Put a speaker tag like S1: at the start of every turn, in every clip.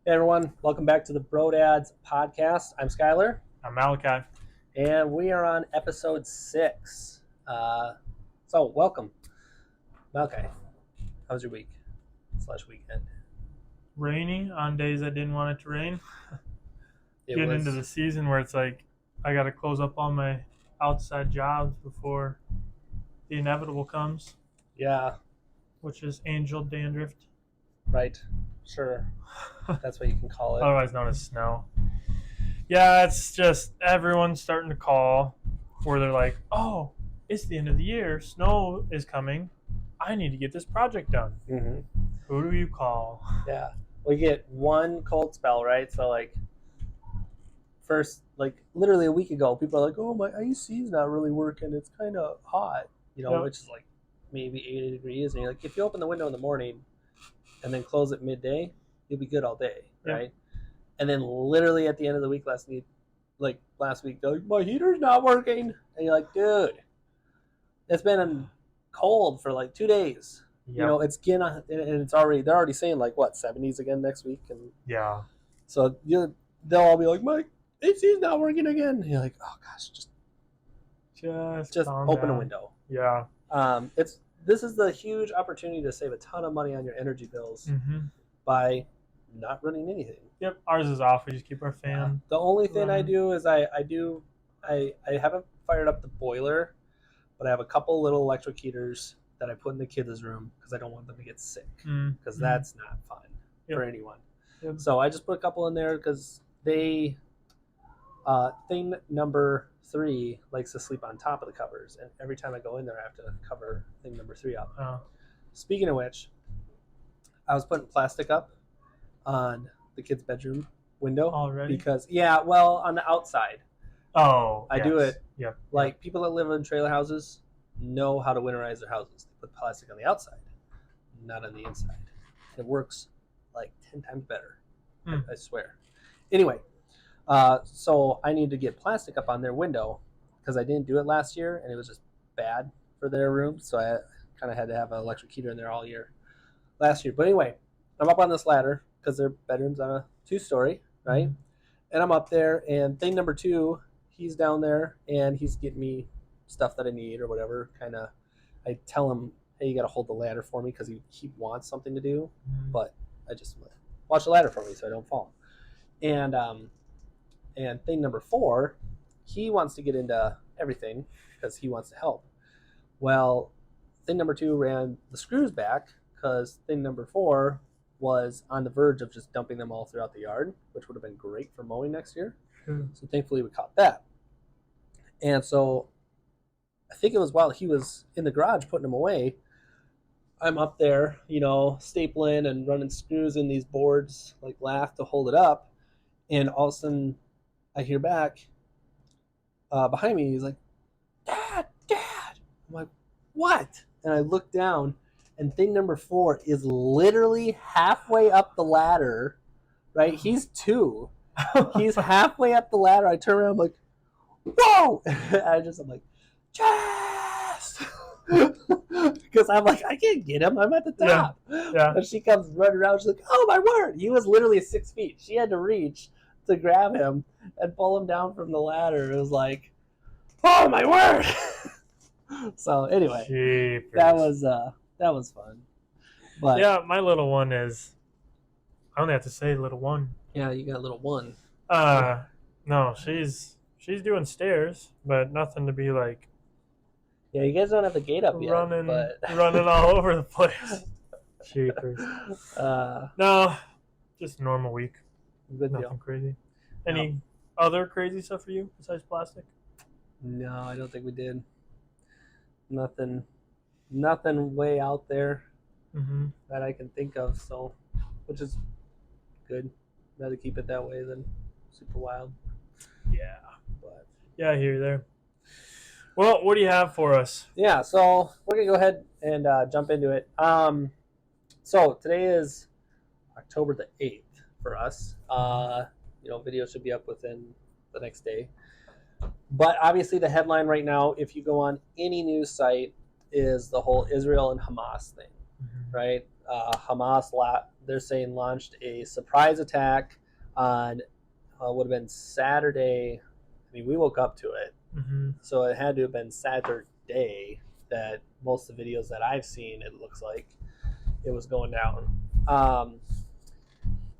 S1: Hey everyone, welcome back to the Bro Dads podcast. I'm Skylar,
S2: I'm Malachi.
S1: and we are on episode 6. So welcome, Malachi. How was your week/weekend?
S2: Rainy on days I didn't want it to rain. Getting into the
S1: Was,
S2: season where it's like I got to close up all my outside jobs before the inevitable comes,
S1: yeah,
S2: which is angel dandruff,
S1: right, sure. That's what you can call it.
S2: otherwise known as snow. Yeah, it's just everyone's starting to call where they're like, oh, it's the end of the year. Snow is coming. I need to get this project done.
S1: Mm-hmm.
S2: Who do you call?
S1: Yeah, we get one cold spell, right? So first, literally a week ago, people are like, "Oh, my AC is not really working. It's kind of hot,"
S2: Yep.
S1: which is like maybe 80 degrees. And you're like, if you open the window in the morning and then close it midday, you'll be good all day,
S2: Yep.
S1: right? And then literally at the end of the week last week, they're like, my heater's not working, and you're like, dude, it's been cold for like 2 days.
S2: Yep.
S1: It's getting, and they're already saying like what 70s again next week, and
S2: Yeah.
S1: so they'll all be like, my AC's not working again. And you're like, oh gosh, just
S2: calm
S1: open
S2: down.
S1: a window.
S2: Yeah.
S1: This is the huge opportunity to save a ton of money on your energy bills
S2: Mm-hmm.
S1: by not running anything.
S2: Yep, ours is off. We just keep our fan.
S1: The only thing I
S2: running.
S1: do is I haven't fired up the boiler, but I have a couple little electric heaters that I put in the kids' room because I don't want them to get sick, because that's not fun for anyone.
S2: Yep.
S1: So I just put a couple in there because they thing number 3 likes to sleep on top of the covers, and every time I go in there I have to cover thing number 3 up.
S2: Oh.
S1: Speaking of which, I was putting plastic up on the kids' bedroom window
S2: Already?
S1: because on the outside.
S2: Oh,
S1: I do it.
S2: Yep.
S1: Like people that live in trailer houses know how to winterize their houses. They put plastic on the outside, not on the inside. It works like 10 times better. I swear. Anyway, so I need to get plastic up on their window because I didn't do it last year and it was just bad for their room. So I kind of had to have an electric heater in there all year last year. But anyway, I'm up on this ladder because their bedroom's on a 2-story, right?
S2: Mm-hmm.
S1: And I'm up there, and thing number 2, he's down there and he's getting me stuff that I need or whatever. I tell him, hey, you got to hold the ladder for me because he wants something to do, but I just watch the ladder for me so I don't fall. And thing number 4, he wants to get into everything because he wants to help. Well, thing number 2 ran the screws back because thing number 4 was on the verge of just dumping them all throughout the yard, which would have been great for mowing next year. So thankfully we caught that. And so I think it was while he was in the garage putting them away, I'm up there, stapling and running screws in these boards like lath to hold it up. And all of a sudden I hear back behind me. He's like, Dad. I'm like, what? And I look down, and thing number 4 is literally halfway up the ladder, right? He's 2. He's halfway up the ladder. I turn around, I'm like, whoa! I'm like, Jess! Because I'm like, I can't get him. I'm at the top.
S2: Yeah.
S1: And she comes running around. She's like, oh, my word. He was literally 6 feet. She had to reach to grab him and pull him down from the ladder. It was like, oh, my word! So anyway,
S2: Jeepers.
S1: that was fun. But
S2: yeah, my little one is. I only have to say little one.
S1: yeah, you got a little one.
S2: No, she's doing stairs, but nothing to be like.
S1: Yeah, you guys don't have the gate up yet.
S2: Running all over the place. Jeepers. No, just a normal week.
S1: Good
S2: Nothing
S1: deal.
S2: crazy. Any other crazy stuff for you besides plastic?
S1: No, I don't think we did. Nothing way out there that I can think of. So, which is good. Rather keep it that way than super wild.
S2: Yeah.
S1: But
S2: yeah, I hear you there. Well, what do you have for us?
S1: Yeah, so we're gonna go ahead and jump into it. So today is October the 8th for us. Video should be up within the next day. But obviously the headline right now, if you go on any news site, is the whole Israel and Hamas thing, right? Hamas, they're saying, launched a surprise attack on would have been Saturday. I mean, we woke up to it, so it had to have been Saturday that most of the videos that I've seen, it looks like it was going down.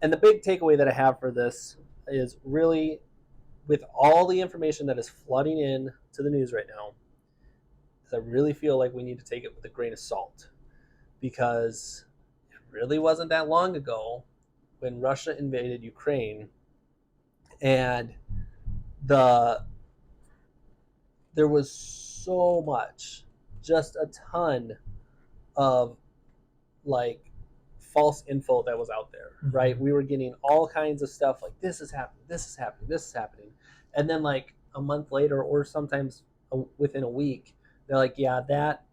S1: And the big takeaway that I have for this is really, with all the information that is flooding in to the news right now, is I really feel like we need to take it with a grain of salt, because it really wasn't that long ago when Russia invaded Ukraine, and there was so much, just a ton of like false info that was out there, right? We were getting all kinds of stuff like, this is happening, this is happening, this is happening, and then like a month later, or sometimes within a week, they're like, yeah, that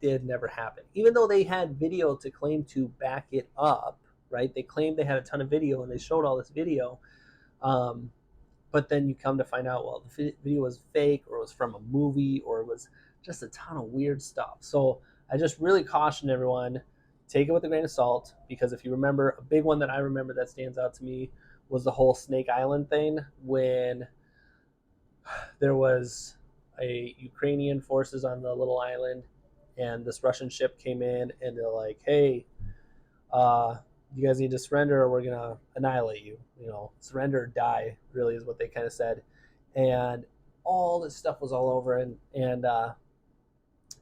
S1: did never happen, even though they had video to claim to back it up, right? They claimed they had a ton of video and they showed all this video, but then you come to find out, well, the video was fake, or it was from a movie, or it was just a ton of weird stuff. So I just really caution everyone, take it with a grain of salt, because if you remember, a big one that I remember that stands out to me was the whole Snake Island thing, when there was a Ukrainian forces on the little island, and this Russian ship came in, and they're like, hey, you guys need to surrender or we're going to annihilate you. You know, surrender or die, really, is what they kind of said. And all this stuff was all over, and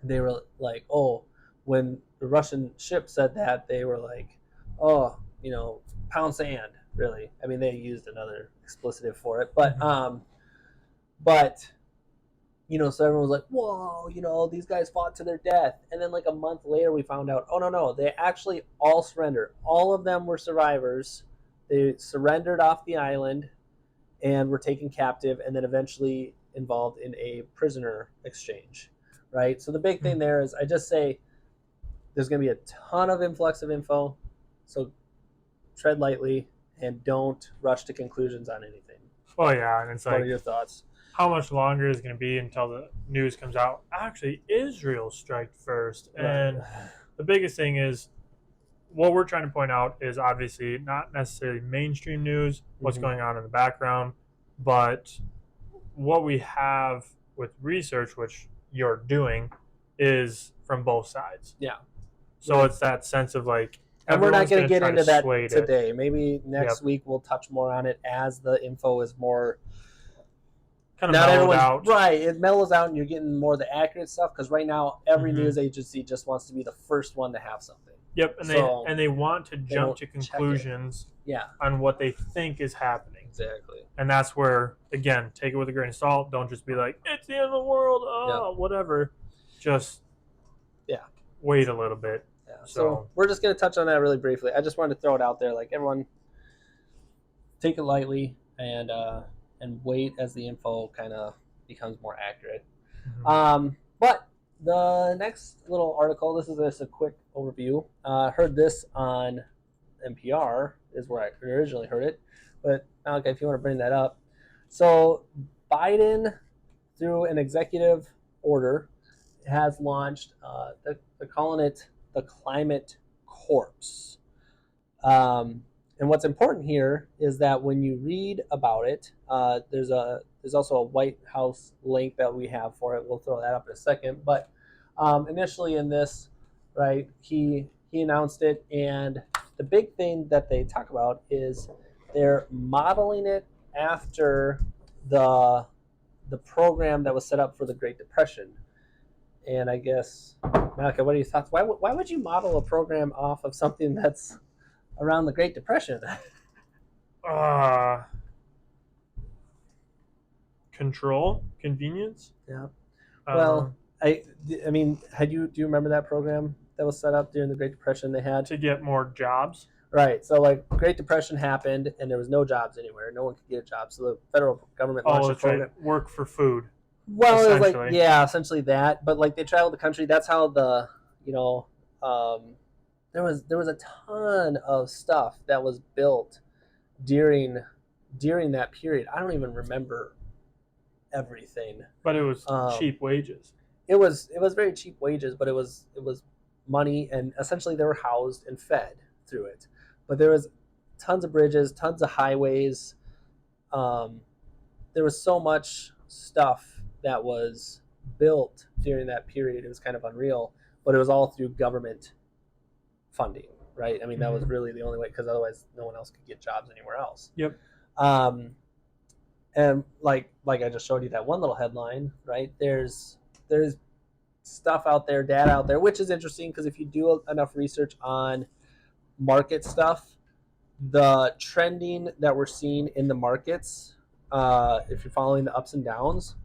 S1: they were like, oh, when the Russian ship said that, they were like, oh, you know, pound sand, really. I mean, they used another expletive for it, but you know, so everyone was like, whoa, you know, these guys fought to their death. And then like a month later, we found out, oh, no, they actually all surrendered. All of them were survivors. They surrendered off the island and were taken captive, and then eventually involved in a prisoner exchange, right? So the big thing there is, I just say, there's going to be a ton of influx of info, so tread lightly and don't rush to conclusions on anything.
S2: Oh yeah, and it's
S1: What are
S2: like,
S1: your thoughts?
S2: how much longer is it going to be until the news comes out? Actually, Israel struck first, and the biggest thing is, what we're trying to point out is obviously not necessarily mainstream news, what's going on in the background, but what we have with research, which you're doing, is from both sides.
S1: Yeah.
S2: So it's that sense of like,
S1: and we're not going to get into that today.
S2: It.
S1: Maybe next week we'll touch more on it as the info is more
S2: kind of mellowed out.
S1: Right, it mellows out and you're getting more of the accurate stuff, because right now every news agency just wants to be the first one to have something.
S2: Yep, and they want to jump to conclusions on what they think is happening.
S1: Exactly.
S2: And that's where, again, take it with a grain of salt. Don't just be like, it's the end of the world, whatever. Just wait a little bit.
S1: Yeah. So we're just going to touch on that really briefly. I just wanted to throw it out there. Like, everyone, take it lightly and wait as the info kind of becomes more accurate. But the next little article, this is just a quick overview. Heard this on NPR, is where I originally heard it. But, Malachi, if you want to bring that up. So Biden, through an executive order, has launched, they're calling it the Climate Corps. And what's important here is that when you read about it, there's also a White House link that we have for it. We'll throw that up in a second. But initially in this, right, he announced it, and the big thing that they talk about is they're modeling it after the program that was set up for the Great Depression. And I guess, Malachi, what are your thoughts? Why would you model a program off of something that's around the Great Depression?
S2: Control, convenience.
S1: Yeah. Well, I mean, do you remember that program that was set up during the Great Depression? They had
S2: to get more jobs.
S1: Right. So, like, Great Depression happened, and there was no jobs anywhere. No one could get a job. So the federal government launched a program.
S2: Right. Work for food.
S1: Well, it was like, essentially that. But like, they traveled the country. That's how there was a ton of stuff that was built during that period. I don't even remember everything.
S2: But it was cheap wages.
S1: It was very cheap wages, but it was money, and essentially they were housed and fed through it. But there was tons of bridges, tons of highways. Um, there was so much stuff that was built during that period. It was kind of unreal, but it was all through government funding, right? I mean, that was really the only way, because otherwise no one else could get jobs anywhere else.
S2: Yep.
S1: And like I just showed you that one little headline, right? There's stuff out there, data out there, which is interesting because if you do enough research on market stuff, the trending that we're seeing in the markets, if you're following the ups and downs,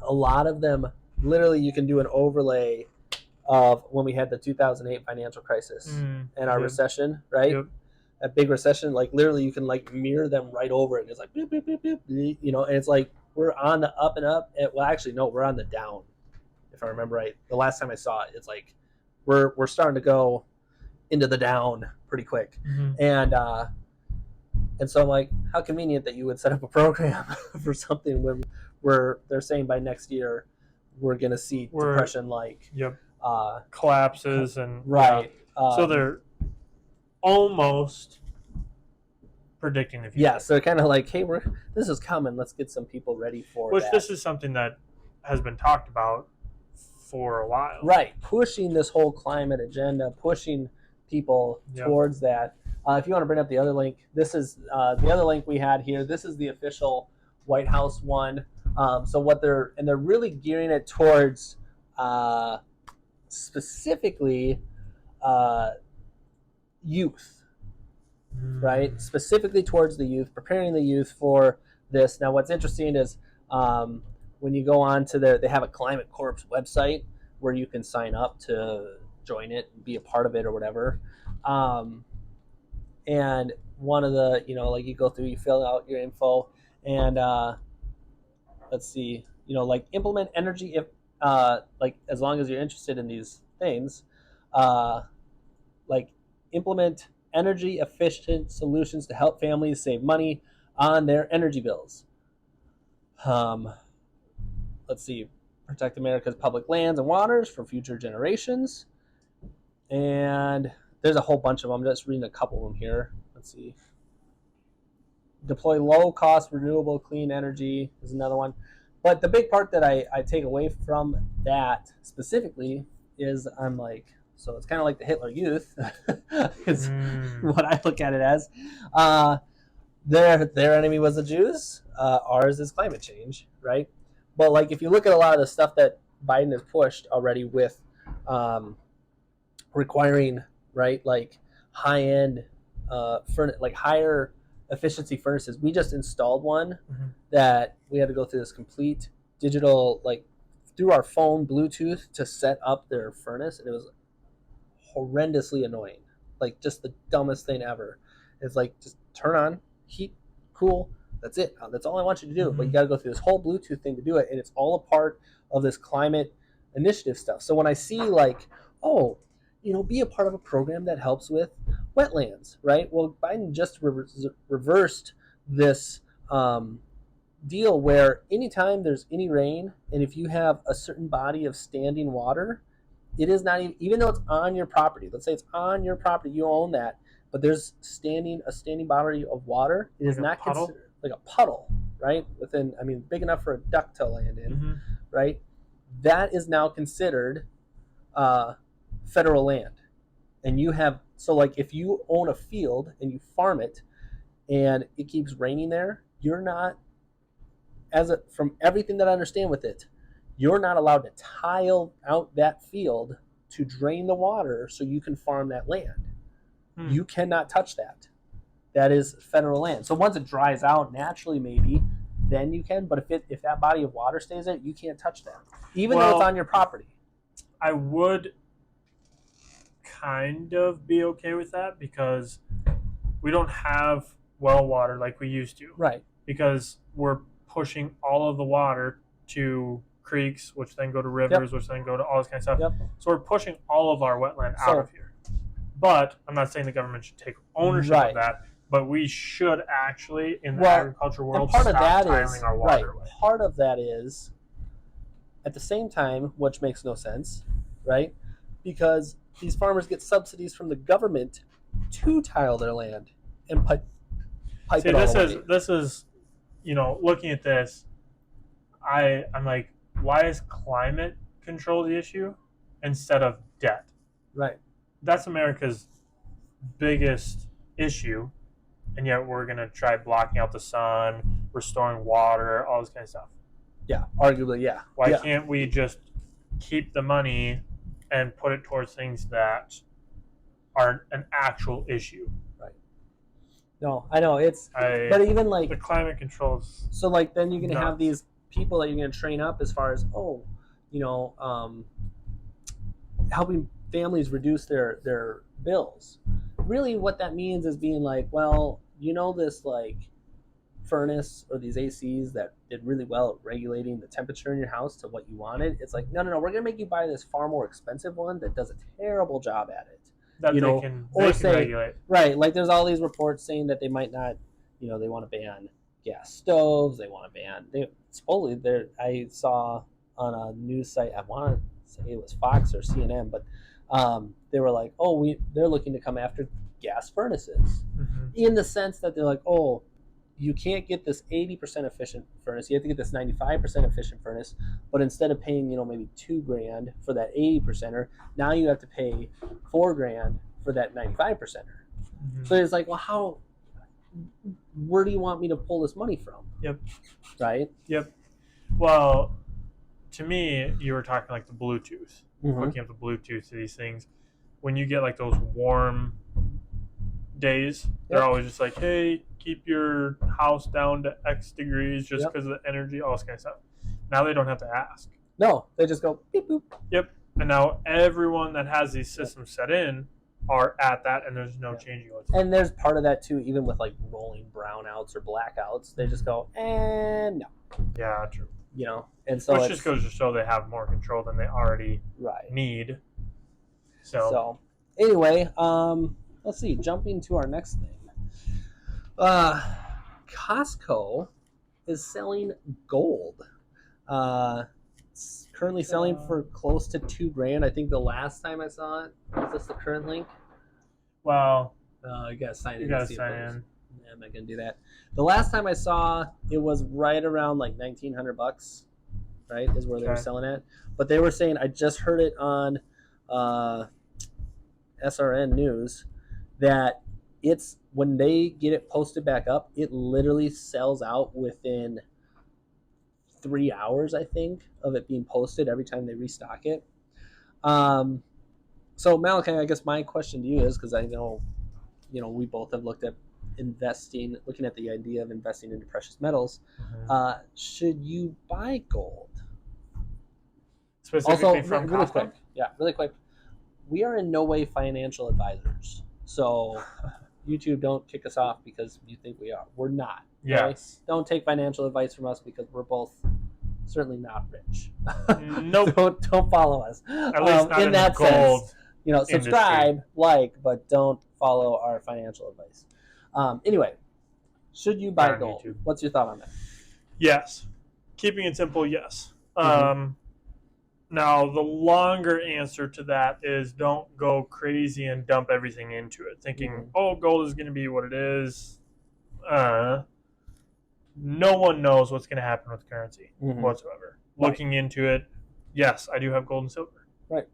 S1: a lot of them, literally you can do an overlay of when we had the 2008 financial crisis and our recession, right?
S2: Yep.
S1: That big recession, like literally you can like mirror them right over it. And it's like, boop, boop, boop, boop, you know, and it's like we're on the up and up. Well, actually, no, we're on the down, if I remember right. The last time I saw it, it's like we're starting to go into the down pretty quick. And so I'm like, how convenient that you would set up a program for something when they're saying by next year we're going to see depression like
S2: collapses and
S1: right.
S2: So they're almost predicting the future.
S1: Yeah, so they're kind of like, hey, this is coming. Let's get some people ready for that.
S2: This is something that has been talked about for a while.
S1: Right, pushing this whole climate agenda, pushing people towards that. If you want to bring up the other link, this is the other link we had here. This is the official White House one. So what they're really gearing it towards specifically youth, right? Specifically towards the youth, preparing the youth for this. Now, what's interesting is when you go on to they have a Climate Corps website where you can sign up to join it and be a part of it or whatever. And one of the, like you go through, you fill out your info, and let's see, like implement energy if like as long as you're interested in these things, like implement energy efficient solutions to help families save money on their energy bills. Let's see, protect America's public lands and waters for future generations. And there's a whole bunch of them. I'm just reading a couple of them here. Let's see. Deploy low-cost, renewable, clean energy is another one. But the big part that I take away from that specifically is I'm like, so it's kind of like the Hitler Youth is what I look at it as. Their enemy was the Jews. Ours is climate change, right? But like if you look at a lot of the stuff that Biden has pushed already with requiring, right, like high-end like higher efficiency furnaces. We just installed one that we had to go through this complete digital, like through our phone Bluetooth to set up their furnace, and it was horrendously annoying. Like just the dumbest thing ever. It's like just turn on, heat, cool, that's it. That's all I want you to do. But you got to go through this whole Bluetooth thing to do it, and it's all a part of this climate initiative stuff. So when I see like, oh, be a part of a program that helps with wetlands, right? Well, Biden just reversed this deal where anytime there's any rain, and if you have a certain body of standing water, it is not even though it's on your property. Let's say it's on your property, you own that, but there's a standing body of water. It is not considered like a puddle, right? Big enough for a duck to land in, right? That is now considered federal land. And you have, so like if you own a field and you farm it and it keeps raining there, you're not, from everything that I understand with it, you're not allowed to tile out that field to drain the water so you can farm that land. You cannot touch that. That is federal land. So once it dries out naturally, maybe, then you can. But if that body of water stays there, you can't touch that, even though it's on your property.
S2: I would kind of be okay with that because we don't have well water like we used to.
S1: Right.
S2: Because we're pushing all of the water to creeks, which then go to rivers, which then go to all this kind of stuff. So we're pushing all of our wetland out of here. But I'm not saying the government should take ownership of that, but we should actually, in the agriculture world,
S1: part
S2: stop
S1: of that
S2: tiling our water away.
S1: Part of that is, at the same time, which makes no sense, right? because these farmers get subsidies from the government to tile their land and pipe
S2: See,
S1: it all
S2: this
S1: away.
S2: is, looking at this, I'm like, why is climate control the issue instead of debt?
S1: Right.
S2: That's America's biggest issue, and yet we're gonna try blocking out the sun, restoring water, all this kind of stuff.
S1: Yeah. Arguably, yeah.
S2: Why
S1: yeah.
S2: can't we just keep the money and put it towards things that are an actual issue?
S1: No, I know but even like
S2: the climate controls.
S1: so like then you're gonna
S2: Nuts.
S1: have these people that you're gonna train up as far as helping families reduce their bills. Really, what that means is being like, well, this like furnace or these ACs that did really well at regulating the temperature in your house to what you wanted. It's like, no, we're gonna make you buy this far more expensive one that does a terrible job at it.
S2: That
S1: You
S2: they
S1: know,
S2: can
S1: or say-
S2: regulate.
S1: Right, like there's all these reports saying that they might not, they want to ban gas stoves. They want to ban. Supposedly, I saw on a news site. I want to say it was Fox or CNN, but they were like, "Oh, they're looking to come after gas furnaces," in the sense that they're like, "Oh, you can't get this 80% efficient furnace. You have to get this 95% efficient furnace, but instead of paying, maybe $2,000 for that 80%er, now you have to pay $4,000 for that 95%er." So it's like, well, where do you want me to pull this money from?
S2: Yep.
S1: Right?
S2: Yep. Well, to me, you were talking like the Bluetooth, hooking up the Bluetooth to these things. When you get like those warm days, they're always just like, hey, keep your house down to X degrees just because of the energy, all this kind of stuff. Now they don't have to ask.
S1: No, they just go beep boop.
S2: Yep. And now everyone that has these systems set in are at that, and there's no changing what's.
S1: And there's part of that too, even with like rolling brownouts or blackouts, they just go, and no.
S2: Yeah, true.
S1: And so
S2: which just goes to show they have more control than they already need.
S1: So anyway, let's see. Jumping to our next thing. Costco is selling gold. It's currently selling for close to $2,000. I think the last time I saw it, is this the current link?
S2: Well,
S1: you gotta sign in.
S2: You gotta sign in.
S1: Yeah, I'm not gonna do that. The last time I saw it was right around like $1,900, right? Is where they were selling it. But they were saying, I just heard it on SRN News, that it's when they get it posted back up, it literally sells out within 3 hours, I think, of it being posted every time they restock it. So Malachi, I guess my question to you is, because I know, we both have looked at looking at the idea of investing into precious metals. Should you buy gold?
S2: Specifically from
S1: really
S2: Costco?
S1: quick. Yeah, really quick. We are in no way financial advisors. So YouTube, don't kick us off because you think we are. We're not.
S2: Yes.
S1: Okay? Don't take financial advice from us because we're both certainly not rich.
S2: Nope.
S1: Don't follow us.
S2: At least not in
S1: that
S2: gold
S1: sense. Subscribe, but don't follow our financial advice. Anyway, should you buy gold? YouTube. What's your thought on that?
S2: Yes. Keeping it simple, yes. Now, the longer answer to that is don't go crazy and dump everything into it, thinking, gold is going to be what it is. No one knows what's going to happen with currency whatsoever. Looking into it, yes, I do have gold and silver.
S1: Right.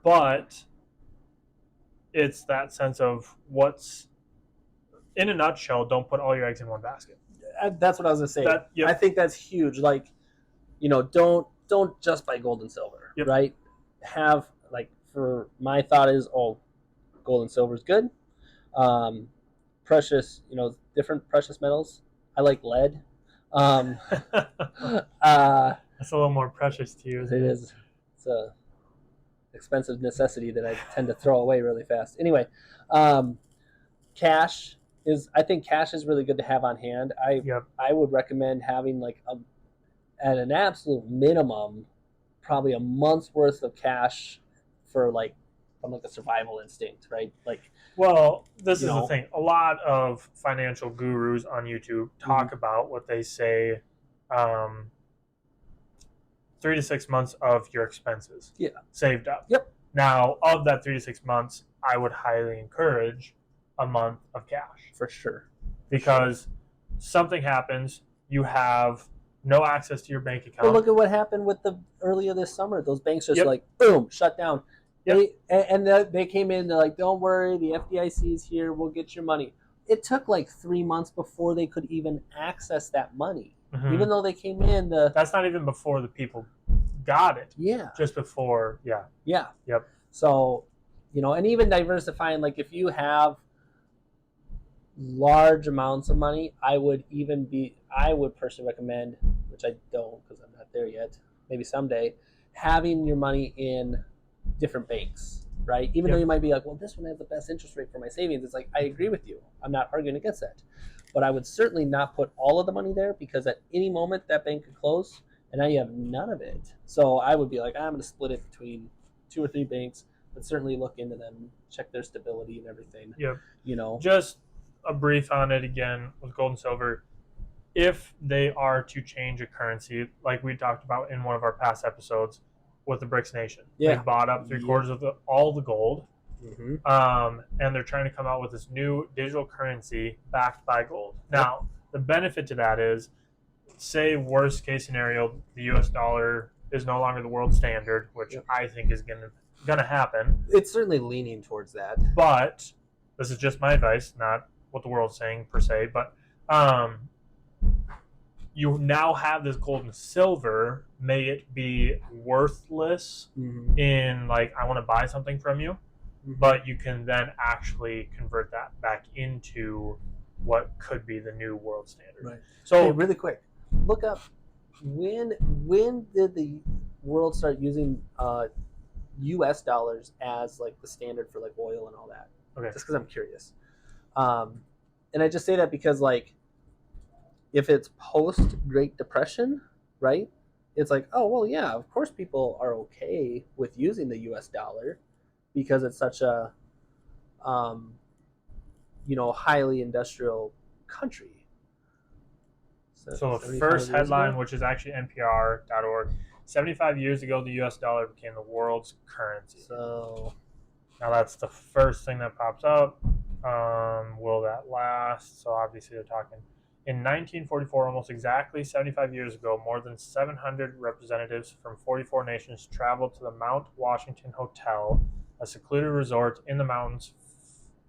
S2: But it's that sense of what's, in a nutshell, don't put all your eggs in one basket.
S1: That's what I was going to say. I think that's huge. Like, don't just buy gold and silver, right? Have, for my thought is, gold and silver is good. Precious, different precious metals. I like lead. That's
S2: a little more precious to you.
S1: It is. It's a expensive necessity that I tend to throw away really fast. Anyway, cash is really good to have on hand. I would recommend having at an absolute minimum, probably a month's worth of cash for from a survival instinct, right?
S2: Well, this is the thing. A lot of financial gurus on YouTube talk about what they say 3 to 6 months of your expenses
S1: Yeah.
S2: saved up.
S1: Yep.
S2: Now, of that 3 to 6 months, I would highly encourage a month of cash
S1: For sure.
S2: because something happens, you have no access to your bank account.
S1: Well, look at what happened with the earlier this summer. Those banks just
S2: Yep.
S1: like boom, shut down.
S2: Yep.
S1: They came in. They're like, "Don't worry, the FDIC is here. We'll get your money." It took like 3 months before they could even access that money,
S2: Mhm.
S1: even though they came in.
S2: That's not even before the people got it.
S1: Yeah.
S2: Just before, yeah.
S1: Yeah.
S2: Yep.
S1: So, and even diversifying, like if you have large amounts of money, I would personally recommend, which I don't because I'm not there yet, maybe someday, having your money in different banks, right? Even though you might be like, well, this one has the best interest rate for my savings. It's like, I agree with you. I'm not arguing against that. But I would certainly not put all of the money there because at any moment that bank could close and now you have none of it. So I would be like, I'm going to split it between 2 or 3 banks, but certainly look into them, check their stability and everything.
S2: Yep.
S1: You
S2: Just a brief on it again with gold and silver. If they are to change a currency, like we talked about in one of our past episodes with the BRICS nation, they bought up 3/4 of all the gold, and they're trying to come out with this new digital currency backed by gold. Now, the benefit to that is, say worst case scenario, the U.S. dollar is no longer the world standard, which I think is gonna happen.
S1: It's certainly leaning towards that.
S2: But this is just my advice, not what the world's saying per se, but you now have this gold and silver. May it be worthless in like, I want to buy something from you, but you can then actually convert that back into what could be the new world standard.
S1: Right.
S2: So
S1: hey, really quick, look up when did the world start using U.S. dollars as like the standard for like oil and all that?
S2: Okay.
S1: Just because I'm curious. And I just say that because like if it's post Great Depression, right? It's like, oh well, yeah, of course people are okay with using the U.S. dollar because it's such a highly industrial country.
S2: So the first headline, which is actually NPR.org, 75 years ago, the U.S. dollar became the world's currency.
S1: So
S2: now that's the first thing that pops up. Will that last? So obviously they're talking. In 1944, almost exactly 75 years ago, more than 700 representatives from 44 nations traveled to the Mount Washington Hotel, a secluded resort in the mountains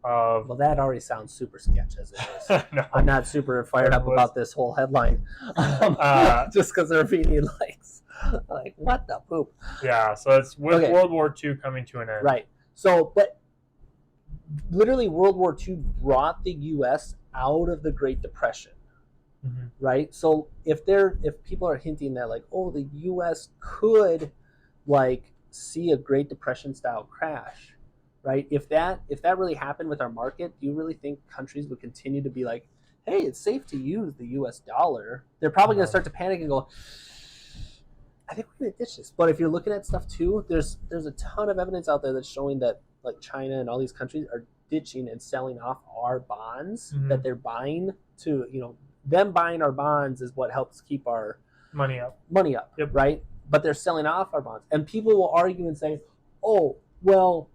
S2: of...
S1: Well, that already sounds super sketch as it is.
S2: No.
S1: I'm not super fired up about this whole headline. Just because they're reading like, what the poop?
S2: Yeah, so it's with World War II coming to an end.
S1: Right. So, but literally World War II brought the U.S. out of the Great Depression. Right. So if people are hinting that like, oh, the U.S. could like see a Great Depression style crash, right? If that really happened with our market, do you really think countries would continue to be like, hey, it's safe to use the U.S. dollar? They're probably going to start to panic and go, I think we're going to ditch this. But if you're looking at stuff too, there's a ton of evidence out there that's showing that like China and all these countries are ditching and selling off our bonds that they're buying to, them buying our bonds is what helps keep our
S2: money up,
S1: right? But they're selling off our bonds. And people will argue and say, oh, well,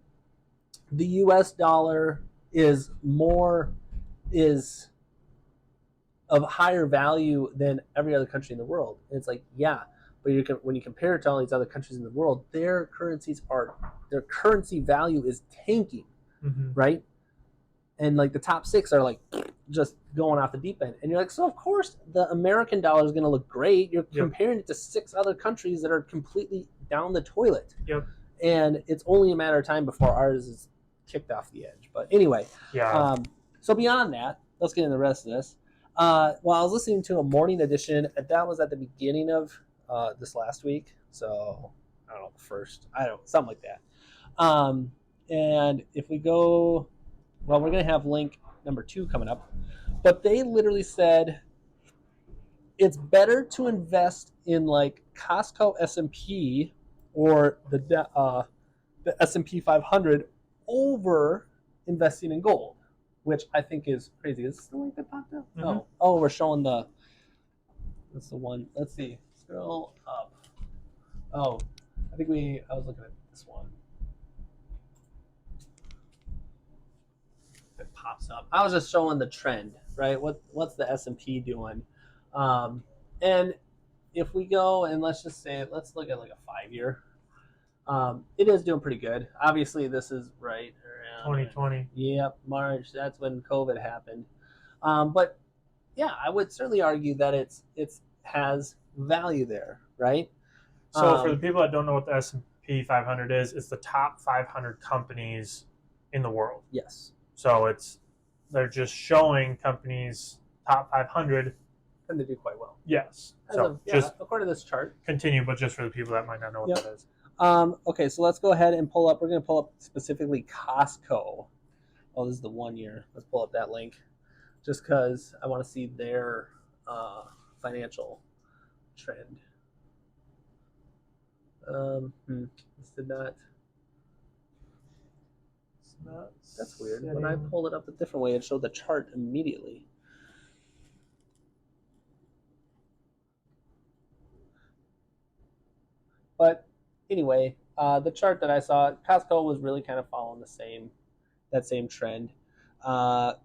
S1: the U.S. dollar is of higher value than every other country in the world. And it's like, yeah, but when you compare it to all these other countries in the world, their currency value is tanking, right? And like the top 6 are like just going off the deep end. And you're like, so of course the American dollar is going to look great. You're comparing it to 6 other countries that are completely down the toilet.
S2: Yep.
S1: And it's only a matter of time before ours is kicked off the edge. But anyway, so beyond that, let's get into the rest of this. Well, I was listening to a morning edition, and that was at the beginning of this last week. So I don't know, something like that. And if we go, well, we're going to have link number 2 coming up. But they literally said it's better to invest in like Costco S&P or the S&P 500 over investing in gold, which I think is crazy. Is this the link that popped up? No. Oh, we're showing that's the one. Let's see. Scroll up. Oh, I think I was looking at this one. It pops up. I was just showing the trend, right? What's the S&P doing? And if we go and let's look at like a 5 year. It is doing pretty good. Obviously, this is right around
S2: 2020.
S1: Yep, March. That's when COVID happened. But yeah, I would certainly argue that it's has value there, right?
S2: So for the people that don't know what the S&P 500 is, it's the top 500 companies in the world.
S1: Yes.
S2: So they're just showing companies top 500.
S1: And they do quite well.
S2: Yes. So
S1: just according to this chart.
S2: Continue, but just for the people that might not know what that is.
S1: Okay, so let's go ahead and pull up. We're going to pull up specifically Costco. Oh, this is the 1 year. Let's pull up that link, just because I want to see their financial trend. This did not.
S2: It's not.
S1: That's weird. When I pulled it up a different way, it showed the chart immediately. But anyway, the chart that I saw, Costco was really kind of following that same trend. And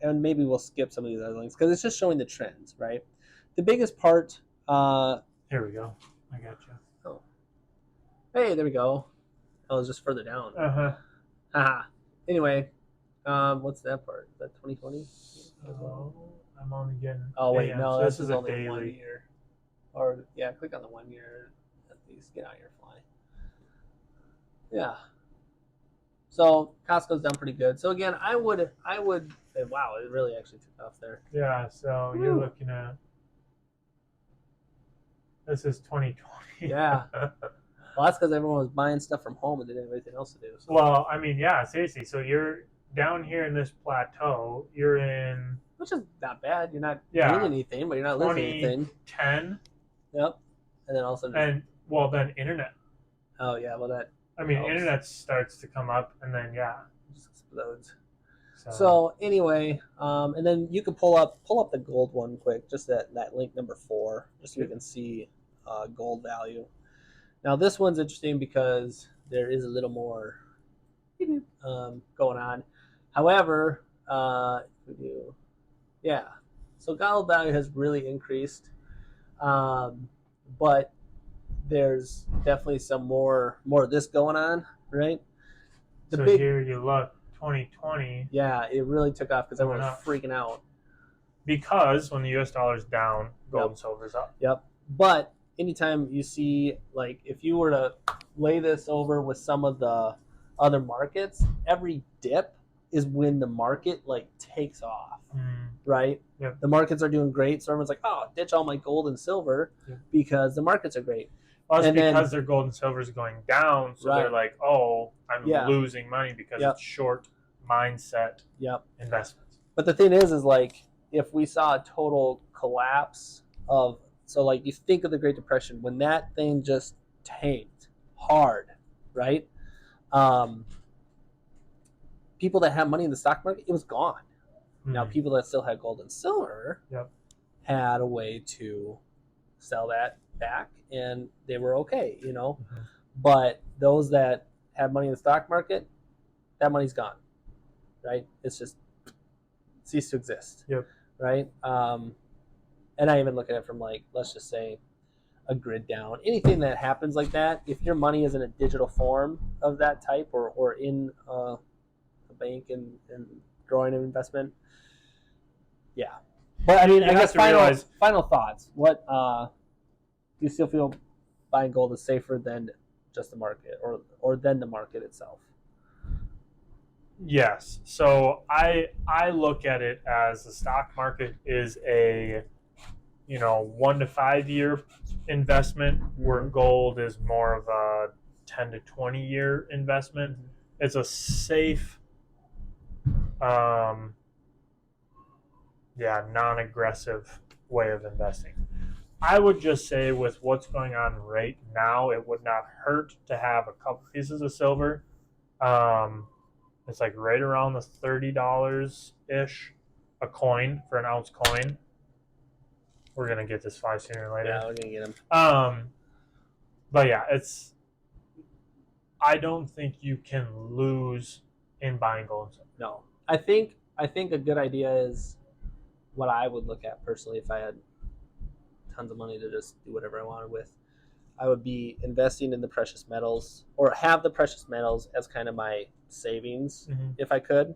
S1: maybe we'll skip some of these other links because it's just showing the trends, right? The biggest part.
S2: Here we go. I got you.
S1: Oh, hey, there we go. I was just further down. Haha. Anyway, what's that part? Is that 2020?
S2: Oh, I'm only getting.
S1: Oh wait, no,
S2: so
S1: this is
S2: a
S1: only
S2: daily.
S1: 1 year. Or yeah, click on the 1 year. At least get out your fly. Yeah. So Costco's done pretty good. So again, I would say, wow, it really actually took off there.
S2: Yeah. So you're looking at. This is 2020.
S1: Yeah. Well, that's because everyone was buying stuff from home and they didn't have anything else to do. So.
S2: Well, I mean, yeah, seriously. So you're down here in this plateau. You're in.
S1: Which is not bad. You're not doing anything, but you're not losing anything.
S2: 2010.
S1: Yep. And then also.
S2: Then internet.
S1: Oh yeah, well that.
S2: I mean, internet starts to come up, and then
S1: just explodes. So anyway, and then you can pull up the gold one quick, just that link number 4, just so we can see gold value. Now this one's interesting because there is a little more going on. However, if we do, so gold value has really increased, but there's definitely some more of this going on, right?
S2: Here you look, 2020.
S1: Yeah, it really took off because everyone was freaking out.
S2: Because when the U.S. dollar's down, gold and silver's up.
S1: Yep. But anytime you see, like, if you were to lay this over with some of the other markets, every dip is when the market takes off, right?
S2: Yep.
S1: The markets are doing great, so everyone's like, "Oh, ditch all my gold and silver because the markets are great."
S2: Well, it's because their gold and silver is going down, so they're like, "Oh, I'm losing money because it's short mindset investments."
S1: But the thing is like, if we saw a total collapse of, so like you think of the Great Depression, when that thing just tanked hard, right? People that had money in the stock market, it was gone. Now people that still had gold and silver had a way to sell that back and they were okay, But those that have money in the stock market, that money's gone, right? It's just ceased to exist, right? And I even look at it from let's just say a grid down. Anything that happens like that, if your money is in a digital form of that type or in a bank and growing an investment, But I mean, I guess final thoughts. What do you still feel buying gold is safer than just the market or than the market itself?
S2: Yes. So I look at it as the stock market is a 1 to 5 year investment, where gold is more of a 10 to 20 year investment. It's a safe, non-aggressive way of investing. I would just say with what's going on right now, it would not hurt to have a couple pieces of silver. It's like right around the $30-ish a coin for an ounce coin. we're gonna get this fly sooner or later.
S1: Yeah, we're gonna get him.
S2: But yeah, I don't think you can lose in buying gold and silver.
S1: No, I think a good idea is what I would look at personally if I had tons of money to just do whatever I wanted with. I would be investing in the precious metals, or have the precious metals as kind of my savings
S2: Mm-hmm.
S1: if I could,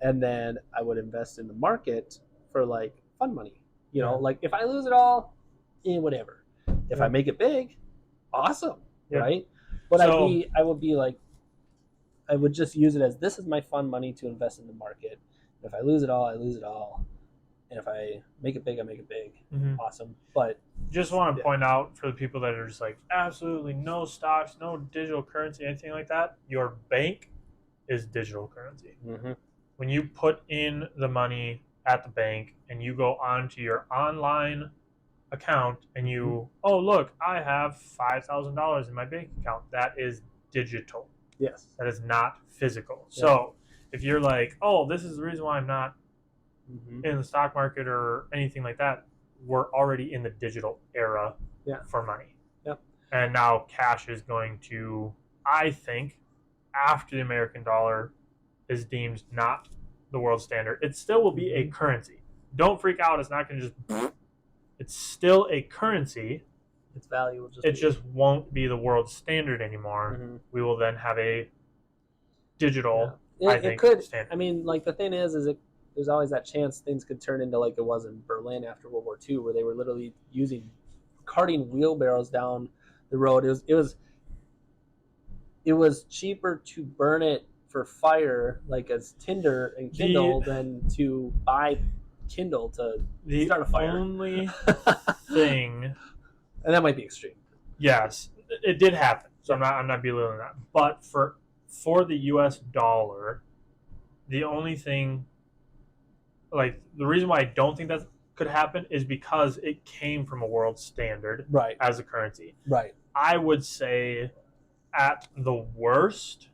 S1: and then I would invest in the market for like fun money. You know,
S2: Yeah.
S1: like if I lose it all, whatever. If I
S2: Yeah.
S1: make it big, awesome,
S2: Yeah.
S1: right? But
S2: So-
S1: I would be like, I would just use it as this is my fun money to invest in the market. If I lose it all, I lose it all. And if I make it big, I make it big.
S2: Mm-hmm.
S1: Awesome. But
S2: Just want to
S1: Yeah.
S2: point out for the people that are just like absolutely no stocks, no digital currency, anything like that. Your bank is digital currency. When you put in the money at the bank and you go onto your online account and you, oh look, I have $5,000 in my bank account. That is digital.
S1: yes.
S2: That is not physical. So if you're like, oh, this is the reason why I'm not in the stock market or anything like that, we're already in the digital era for money.
S1: Yep.
S2: And now cash is going to, I think, after the American dollar is deemed not the world standard, it still will be a currency. Don't freak out. It's not going to just, it's still a currency.
S1: Its value will just
S2: It just won't be the world standard anymore. We will then have a digital, I think,
S1: it could.
S2: standard.
S1: I mean, like the thing is there's always that chance things could turn into like it was in Berlin after World War II, where they were literally carting wheelbarrows down the road. It was cheaper to burn it for fire, like as tinder and Kindle, than to buy Kindle to start a fire.
S2: The only thing,
S1: and that might be extreme.
S2: yes, it did happen. So I'm not belittling that. But for the U.S. dollar, the only thing, like the reason why I don't think that could happen is because it came from a world standard
S1: Right.
S2: as a currency.
S1: Right.
S2: I would say at the worst,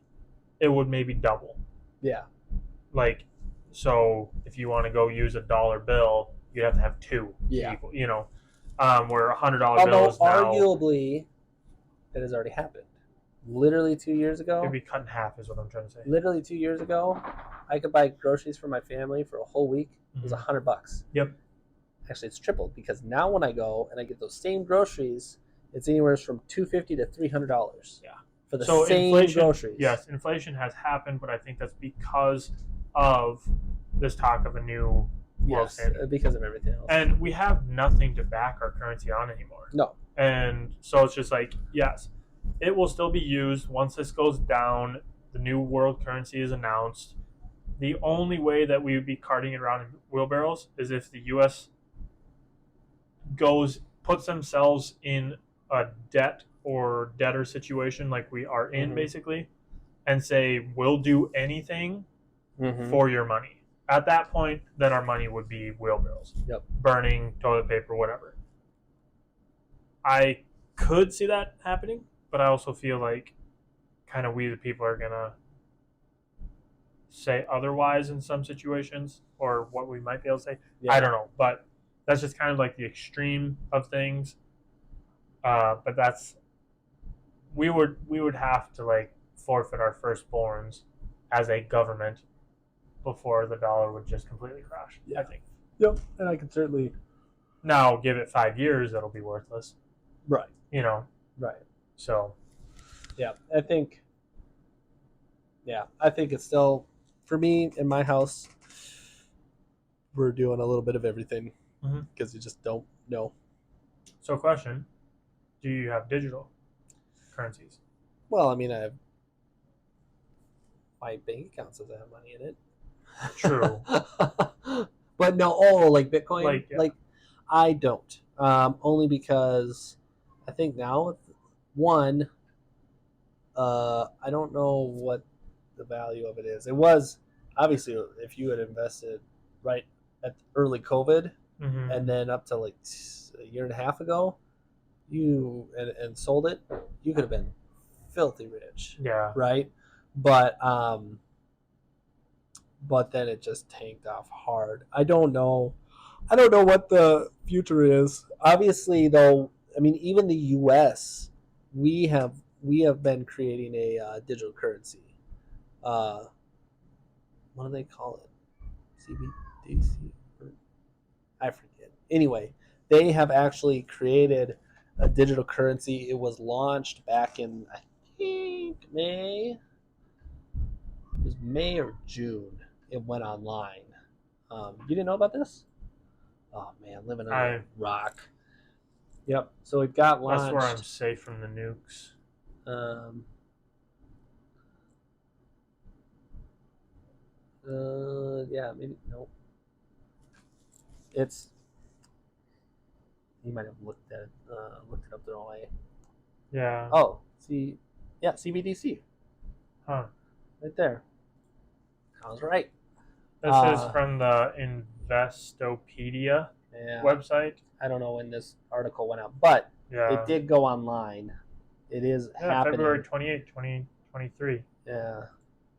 S2: it would maybe double.
S1: Yeah.
S2: Like, so if you want to go use a dollar bill, you'd have to have two.
S1: Yeah.
S2: Equal, you know, where $100 bill
S1: Although
S2: is now
S1: arguably that has already happened. Literally 2 years ago.
S2: maybe cut in half is what I'm trying to say.
S1: Literally 2 years ago, I could buy groceries for my family for a whole week. It was
S2: Mhm.
S1: $100.
S2: Yep.
S1: Actually, it's tripled because now when I go and I get those same groceries, it's anywhere from $250 to $300.
S2: Yeah.
S1: For the
S2: So
S1: same
S2: inflation,
S1: groceries.
S2: yes, inflation has happened, but I think that's because of this talk of a new world
S1: Yes,
S2: standard.
S1: because of everything else.
S2: And we have nothing to back our currency on anymore.
S1: No.
S2: And so it's just like, yes, it will still be used once this goes down. The new world currency is announced. The only way that we would be carting it around in wheelbarrows is if the U.S. puts themselves in a debt or debtor situation like we are in,
S1: Mhm.
S2: basically, and say, we'll do anything
S1: Mhm.
S2: for your money. At that point, then our money would be wheelbarrows.
S1: Yep.
S2: Burning, toilet paper, whatever. I could see that happening, but I also feel like kind of we the people are going to say otherwise in some situations, or what we might be able to say.
S1: Yeah.
S2: I don't know, but that's just kind of like the extreme of things. But that's we would have to like forfeit our firstborns as a government before the dollar would just completely crash.
S1: Yeah.
S2: I think.
S1: Yep. And I can certainly.
S2: Now give it 5 years, that'll be worthless.
S1: Right.
S2: You know.
S1: Right.
S2: So.
S1: Yeah. I think it's still, for me in my house, we're doing a little bit of everything because you just don't know.
S2: So question: do you have digital currencies?
S1: Well, I mean, I have my bank account says I have money in it.
S2: True.
S1: But no, like Bitcoin,
S2: Like, yeah.
S1: like I don't. Only because I think now, one, I don't know what the value of it is. It was obviously if you had invested right at early COVID
S2: Mm-hmm.
S1: and then up to like a year and a half ago, and sold it, you could have been filthy rich.
S2: Yeah.
S1: Right. But then it just tanked off hard. I don't know. I don't know what the future is. Obviously, though, I mean, even the U.S. we have been creating a digital currency. Uh, what do they call it? CBDC? I forget. Anyway, they have actually created a digital currency. It was launched back in I think May. It was May or June. It went online. You didn't know about this? Oh man, living under a
S2: I
S1: rock. Yep. So it got
S2: That's where I'm
S1: launched.
S2: safe from the nukes.
S1: Um, yeah, maybe no. It's you might have looked it up the wrong way.
S2: Yeah.
S1: Oh, see, yeah, CBDC
S2: Huh.
S1: right there. I was right.
S2: This is from the Investopedia
S1: Yeah,
S2: website.
S1: I don't know when this article went out, but
S2: Yeah.
S1: it did go online. It is
S2: Yeah,
S1: happening.
S2: February 28, 2023.
S1: Yeah,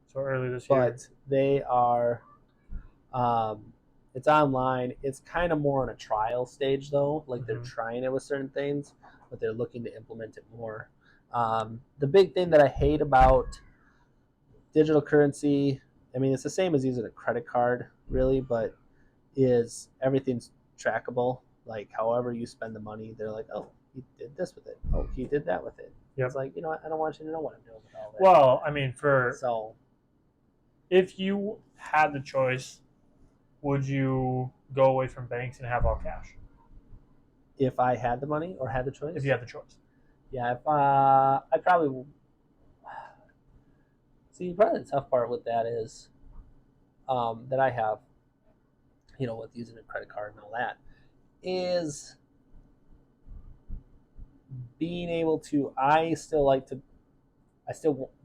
S2: So early this year.
S1: but they are. It's online. It's kind of more on a trial stage though. Like they're
S2: Mhm.
S1: trying it with certain things, but they're looking to implement it more. The big thing that I hate about digital currency, I mean, it's the same as using a credit card, really, but is everything's trackable. Like, however you spend the money, they're like, oh, he did this with it. Oh, he did that with it.
S2: Yep.
S1: It's like, I don't want you to know what I'm doing with all that.
S2: Well, I mean,
S1: So,
S2: if you had the choice, would you go away from banks and have all cash?
S1: if I had the money or had the choice,
S2: If you had the choice.
S1: yeah, if I probably see. Probably the tough part with that is that I have, with using a credit card and all that, is being able to. I still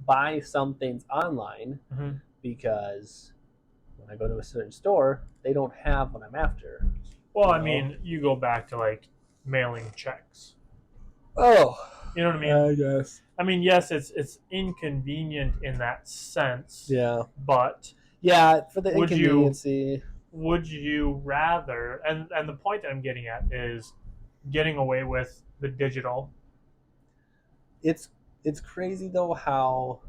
S1: buy some things online
S2: Mm-hmm.
S1: because when I go to a certain store, they don't have what I'm after.
S2: Well, I mean, you go back to like mailing checks.
S1: Oh,
S2: You know what I mean?
S1: I guess.
S2: I mean, yes, it's inconvenient in that sense.
S1: Yeah.
S2: But
S1: Yeah, for the
S2: Would you-
S1: inconveniency.
S2: would you rather? And the point that I'm getting at is getting away with the digital.
S1: It's crazy though how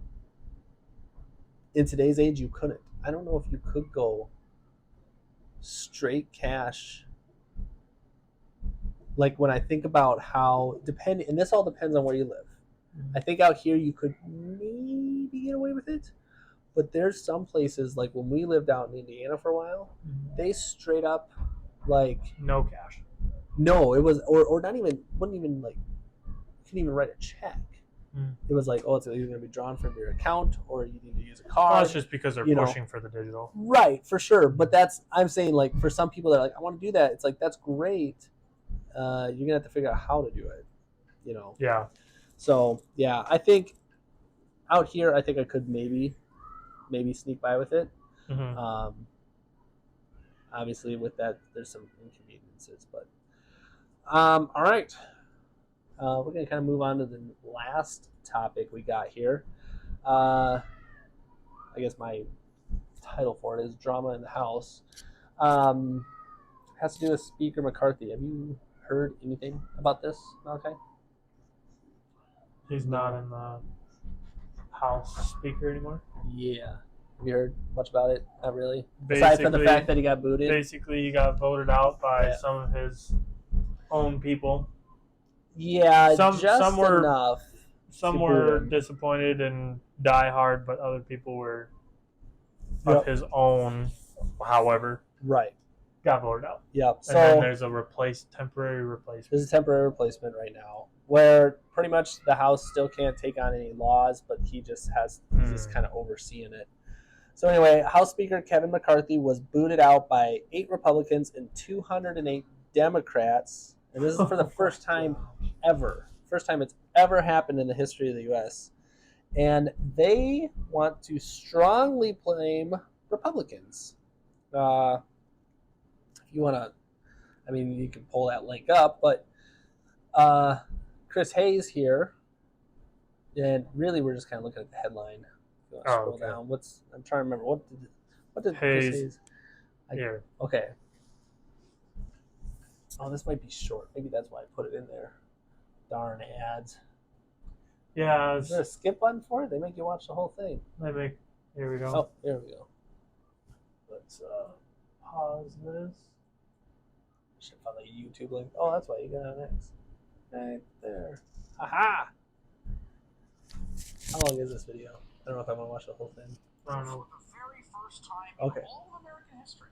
S1: in today's age you couldn't. I don't know if you could go straight cash. Like when I think about how and this all depends on where you live. I think out here you could maybe get away with it, but there's some places like when we lived out in Indiana for a while, they straight up like
S2: No cash.
S1: no, it was or not even wouldn't even like you couldn't even write a check.
S2: Mm.
S1: It was like, oh, it's either going to be drawn from your account or you need to use a
S2: Well,
S1: card.
S2: that's just because they're
S1: you know.
S2: pushing for the digital.
S1: Right, for sure. But I'm saying like for some people that are like, I want to do that. It's like that's great. You're gonna have to figure out how to do it.
S2: Yeah.
S1: So yeah, I think out here, I think I could maybe sneak by with it.
S2: Mm-hmm.
S1: Obviously, with that, there's some inconveniences, but all right. We're gonna kind of move on to the last topic we got here. I guess my title for it is drama in the house. Has to do with Speaker McCarthy. Have you heard anything about this, Malachi?
S2: He's not in the House Speaker anymore.
S1: Yeah. Have you heard much about it? Not really. Aside from the fact that he got booted.
S2: Basically, he got voted out by
S1: Yeah.
S2: some of his own people.
S1: Yeah,
S2: Some were
S1: enough.
S2: Some were disappointed and diehard, but other people were of his own. However,
S1: Right.
S2: got voted out.
S1: Yep.
S2: And
S1: So
S2: then there's a temporary replacement.
S1: there's a temporary replacement right now, where pretty much the House still can't take on any laws, but he's just kind of overseeing it. So anyway, House Speaker Kevin McCarthy was booted out by 8 Republicans and 208 Democrats, and this is for the first time ever. First time it's ever happened in the history of the U.S. And they want to strongly blame Republicans. If you want to, I mean, you can pull that link up, but Chris Hayes here, and really we're just kind of looking at the headline. If you want to scroll down, I'm trying to remember what did Chris Hayes?
S2: Here.
S1: Okay. Oh, this might be short. Maybe that's why I put it in there. Darn ads.
S2: Yeah,
S1: Is there a skip button for it? They make you watch the whole thing.
S2: here we go.
S1: Oh, there we go.
S2: Let's pause this.
S1: Should have found the YouTube link. Oh, that's why you got it next. Right there. Aha! How long is this video? I don't know if I want to watch the whole thing.
S2: I don't know.
S3: For the very first time
S1: Okay.
S3: in all of American history,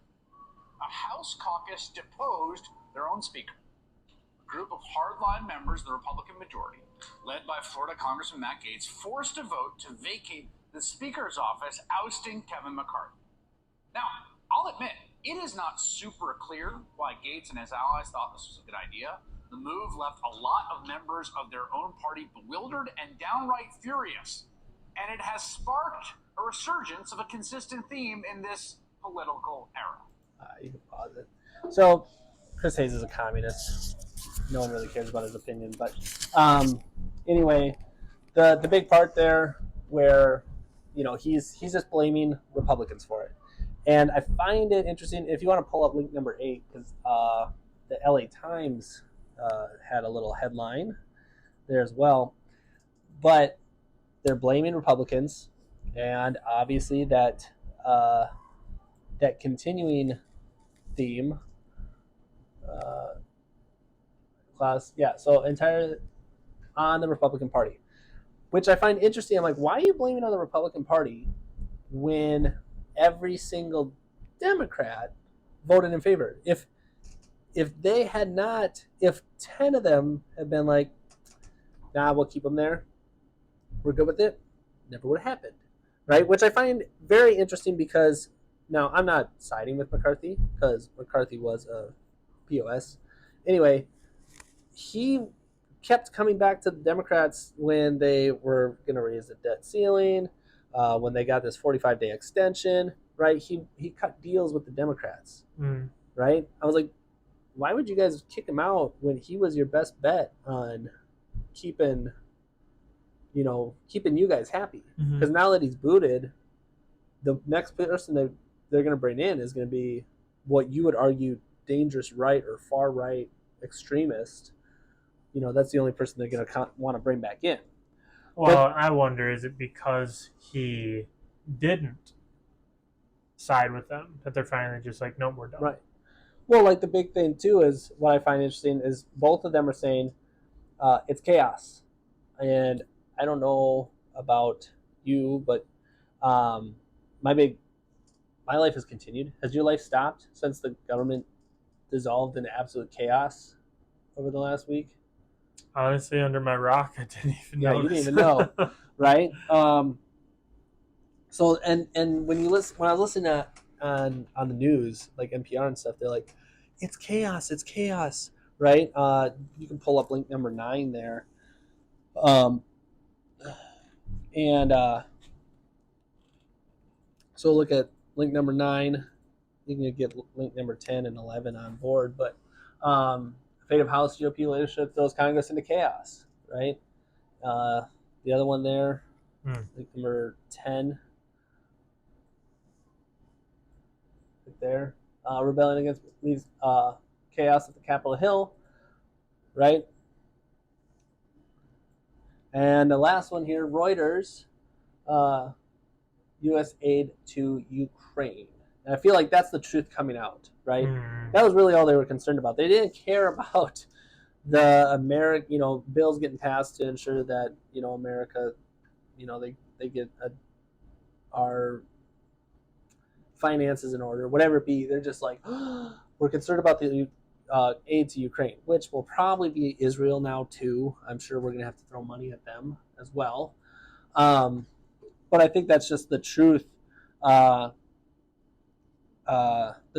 S3: a House caucus deposed their own speaker. A group of hardline members of the Republican majority, led by Florida Congressman Matt Gaetz, forced a vote to vacate the Speaker's office, ousting Kevin McCarthy. Now, I'll admit, it is not super clear why Gaetz and his allies thought this was a good idea. The move left a lot of members of their own party bewildered and downright furious. And it has sparked a resurgence of a consistent theme in this political era.
S1: You can pause it. So, Chris Hayes is a communist. No one really cares about his opinion, but anyway, the big part there where he's just blaming Republicans for it, and I find it interesting. If you want to pull up link number 8, because the LA Times had a little headline there as well, but they're blaming Republicans, and obviously that continuing theme. So entirely on the Republican Party, which I find interesting. I'm like, why are you blaming on the Republican Party when every single Democrat voted in favor? If they had not, if 10 of them had been like, nah, we'll keep them there, we're good with it, never would have happened, right? Which I find very interesting because now I'm not siding with McCarthy because McCarthy was a POS. Anyway, he kept coming back to the Democrats when they were going to raise the debt ceiling, when they got this 45-day extension, right? He cut deals with the Democrats, right? I was like, why would you guys kick him out when he was your best bet on keeping you guys happy? Because now that he's booted, the next person that they're going to bring in is going to be what you would argue dangerous right or far right extremist. That's the only person they're going to want to bring back in.
S2: Well, I wonder, is it because he didn't side with them that they're finally just like, nope, we're done?
S1: Right. Well, like the big thing too is what I find interesting is both of them are saying it's chaos, and I don't know about you, but my life has continued. Has your life stopped since the government dissolved into absolute chaos over the last week?
S2: Honestly, under my rock, I didn't even know.
S1: Yeah, you didn't even know, right? So and when I was listening on the news, like NPR and stuff, they're like, it's chaos, right? You can pull up link number 9 there, and so look at link number 9. You can get link number 10 and 11 on board, but fate of House GOP leadership throws Congress into chaos, right? The other one there, link number 10, right there. Rebellion against leaves chaos at the Capitol Hill, right? And the last one here, Reuters, U.S. aid to Ukraine. And I feel like that's the truth coming out, right? That was really all they were concerned about. They didn't care about the bills getting passed to ensure that America, they get our finances in order, whatever it be. They're just like, we're concerned about the aid to Ukraine, which will probably be Israel now too. I'm sure we're gonna have to throw money at them as well. But I think that's just the truth. The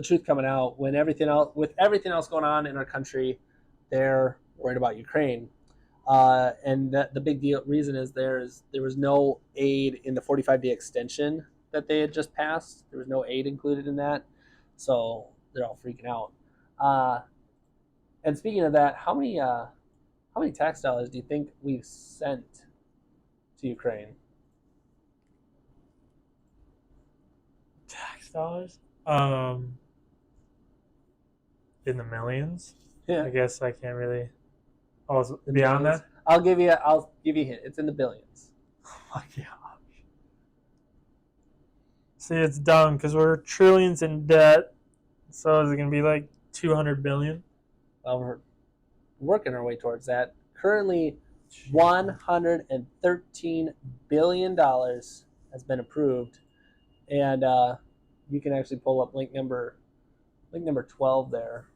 S1: truth coming out with everything else going on in our country, they're worried about Ukraine, and the big reason is there was no aid in the 45-day extension that they had just passed. There was no aid included in that, so they're all freaking out. And speaking of that, how many tax dollars do you think we've sent to Ukraine?
S2: Tax dollars? In the millions? I guess I can't really. Oh, is it
S1: The
S2: beyond
S1: millions.
S2: that?
S1: I'll give you a hint. It's in the billions.
S2: Oh my gosh. See, it's dumb because we're trillions in debt. So is it going to be like 200 billion?
S1: Well, we're working our way towards that. Currently, $113 billion has been approved, and you can actually pull up link number 12 there.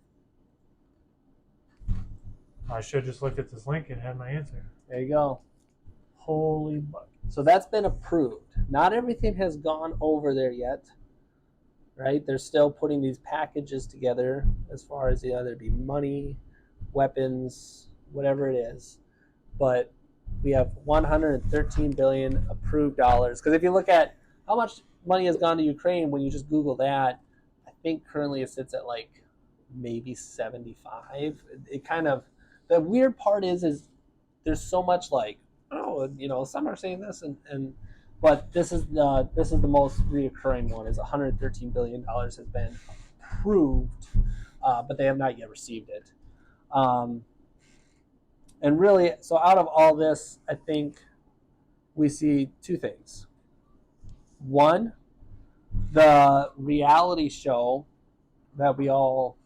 S2: I should just look at this link and have my answer.
S1: There you go.
S2: Holy buck.
S1: So that's been approved. Not everything has gone over there yet, right? They're still putting these packages together as far as either be money, weapons, whatever it is. But we have 113 billion approved dollars. Because if you look at how much money has gone to Ukraine, when you just Google that, I think currently it sits at like maybe 75. It kind of, the weird part is there's so much like, oh, some are saying this but this is the most reoccurring one. Is 113 billion dollars has been approved, but they have not yet received it. And really, so out of all this, I think we see two things. One, the reality show that we all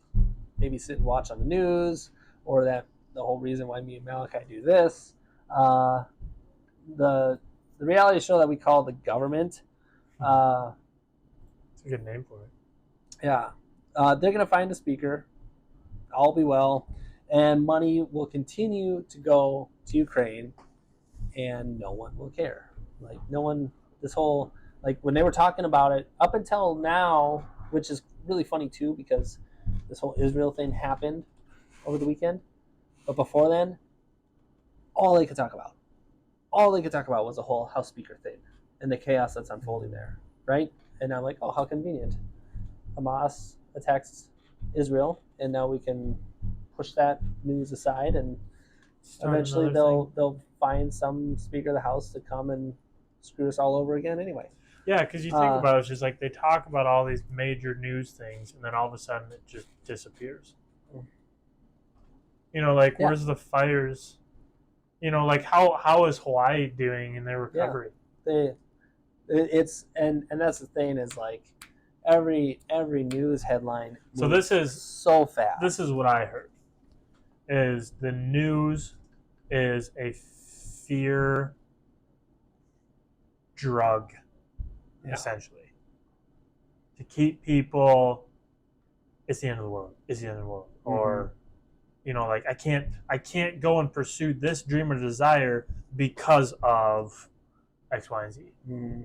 S1: maybe sit and watch on the news, or that the whole reason why me and Malachi do this, the reality show that we call The Government.
S2: It's a good name for it.
S1: Yeah. They're going to find a speaker. All be well. And money will continue to go to Ukraine, and no one will care. Like, no one, this whole, like, when they were talking about it, up until now, which is really funny too, because this whole Israel thing happened over the weekend. But before then, all they could talk about was the whole House Speaker thing and the chaos that's unfolding there, right? And I'm like, oh, how convenient. Hamas attacks Israel, and now we can push that news aside, and eventually they'll find some Speaker of the House to come and screw us all over again anyway.
S2: Yeah, because you think about it, it's just like they talk about all these major news things, and then all of a sudden it just disappears. Like, where's the fires? Like how is Hawaii doing in their recovery?
S1: Yeah. It's and that's the thing, is like every news headline.
S2: So this is
S1: so fast.
S2: This is what I heard. Is the news is a fear drug, essentially, to keep people. It's the end of the world. It's the end of the world, or like I can't go and pursue this dream or desire because of X, Y, and Z.
S1: Mm-hmm.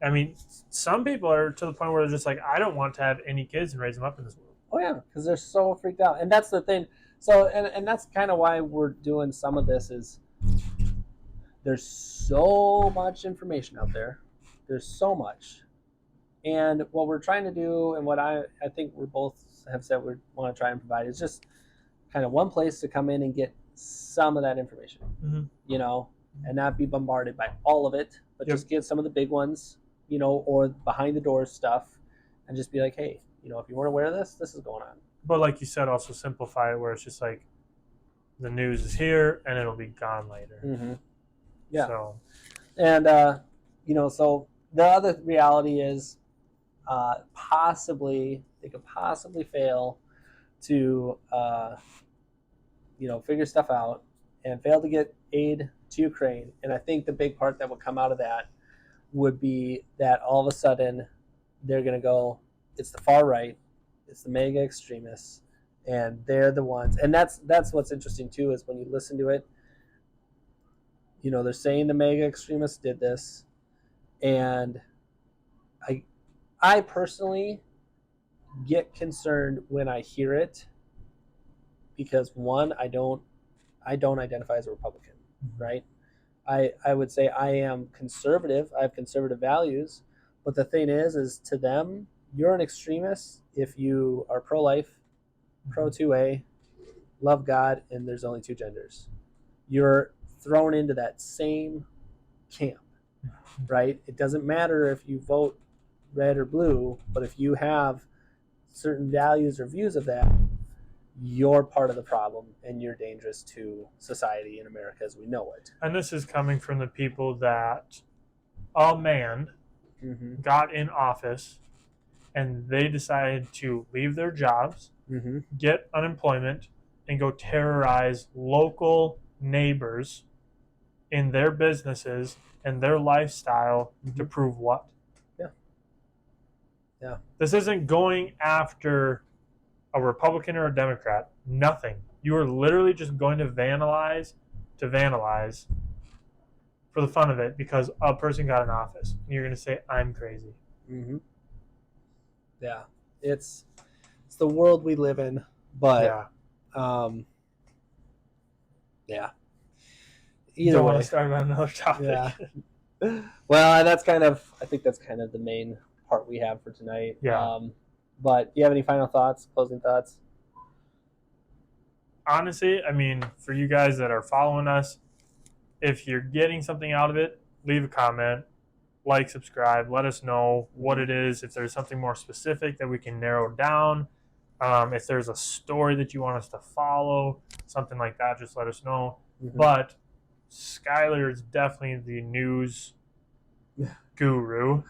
S2: I mean, some people are to the point where they're just like, I don't want to have any kids and raise them up in this world.
S1: Oh yeah, because they're so freaked out, and that's the thing. So, and that's kind of why we're doing some of this. Is there's so much information out there. There's so much, and what we're trying to do, and what I think we both have said we want to try and provide, is just kind of one place to come in and get some of that information, and not be bombarded by all of it, but just get some of the big ones, or behind the doors stuff, and just be like, hey, if you weren't aware of this, this is going on.
S2: But like you said, also simplify it where it's just like the news is here and it'll be gone later.
S1: Mm-hmm. Yeah.
S2: So.
S1: And, so the other reality is they could possibly fail to, figure stuff out and fail to get aid to Ukraine. And I think the big part that would come out of that would be that all of a sudden they're going to go, it's the far right, it's the mega extremists, and they're the ones. And that's what's interesting too, is when you listen to it, they're saying the mega extremists did this, and I personally get concerned when I hear it, because one, I don't identify as a Republican, right? I would say I am conservative. I have conservative values, but the thing is to them, you're an extremist if you are pro-life, pro-2A, love God, and there's only two genders. You're thrown into that same camp, right? It doesn't matter if you vote red or blue, but if you have certain values or views of that, you're part of the problem and you're dangerous to society in America as we know it.
S2: And this is coming from the people that a man
S1: Mm-hmm.
S2: got in office and they decided to leave their jobs,
S1: Mm-hmm.
S2: get unemployment, and go terrorize local neighbors in their businesses and their lifestyle to prove what?
S1: Yeah. Yeah.
S2: This isn't going after a Republican or a Democrat. Nothing. You are literally just going to vandalize for the fun of it because a person got in office. And you're going to say, I'm crazy.
S1: Mm-hmm. Yeah. It's the world we live in, but
S2: Yeah.
S1: Yeah.
S2: You
S1: Either
S2: don't want
S1: way.
S2: to start on another topic.
S1: Yeah. Well, I think that's kind of the main part we have for tonight.
S2: Yeah.
S1: But do you have any final thoughts, closing thoughts?
S2: Honestly, I mean, for you guys that are following us, if you're getting something out of it, leave a comment, like, subscribe, let us know what it is. If there's something more specific that we can narrow down, if there's a story that you want us to follow, something like that, just let us know.
S1: Mm-hmm.
S2: But Skylar is definitely the news guru.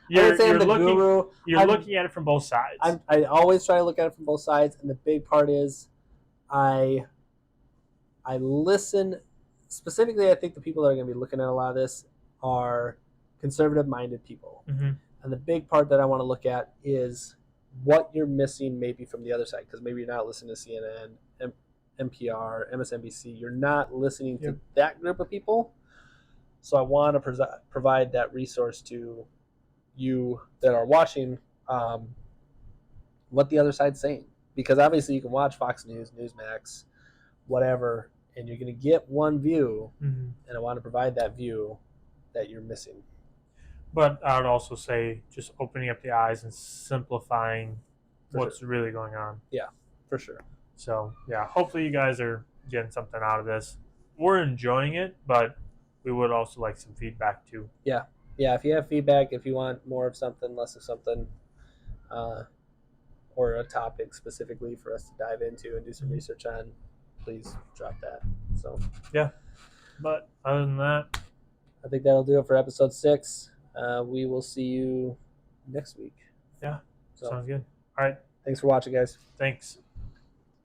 S2: You're looking at it from both sides.
S1: I always try to look at it from both sides, and the big part is I listen specifically. I think the people that are going to be looking at a lot of this are conservative-minded people,
S2: Mm-hmm.
S1: and the big part that I want to look at is what you're missing maybe from the other side, because maybe you're not listening to CNN, NPR, MSNBC. You're not listening to that group of people. So I want to provide that resource to you that are watching what the other side's saying. Because obviously you can watch Fox News, Newsmax, whatever, and you're going to get one view,
S2: Mm-hmm.
S1: and I want to provide that view that you're missing.
S2: But I would also say just opening up the eyes and simplifying what's really going on.
S1: Yeah, for sure.
S2: So, yeah, hopefully you guys are getting something out of this. We're enjoying it, but we would also like some feedback too.
S1: Yeah, if you have feedback, if you want more of something, less of something, or a topic specifically for us to dive into and do some research on, please drop that. So,
S2: yeah. But other than that,
S1: I think that'll do it for episode 6. We will see you next week.
S2: Yeah,
S1: So,
S2: sounds good. All right.
S1: Thanks for watching, guys.
S2: Thanks.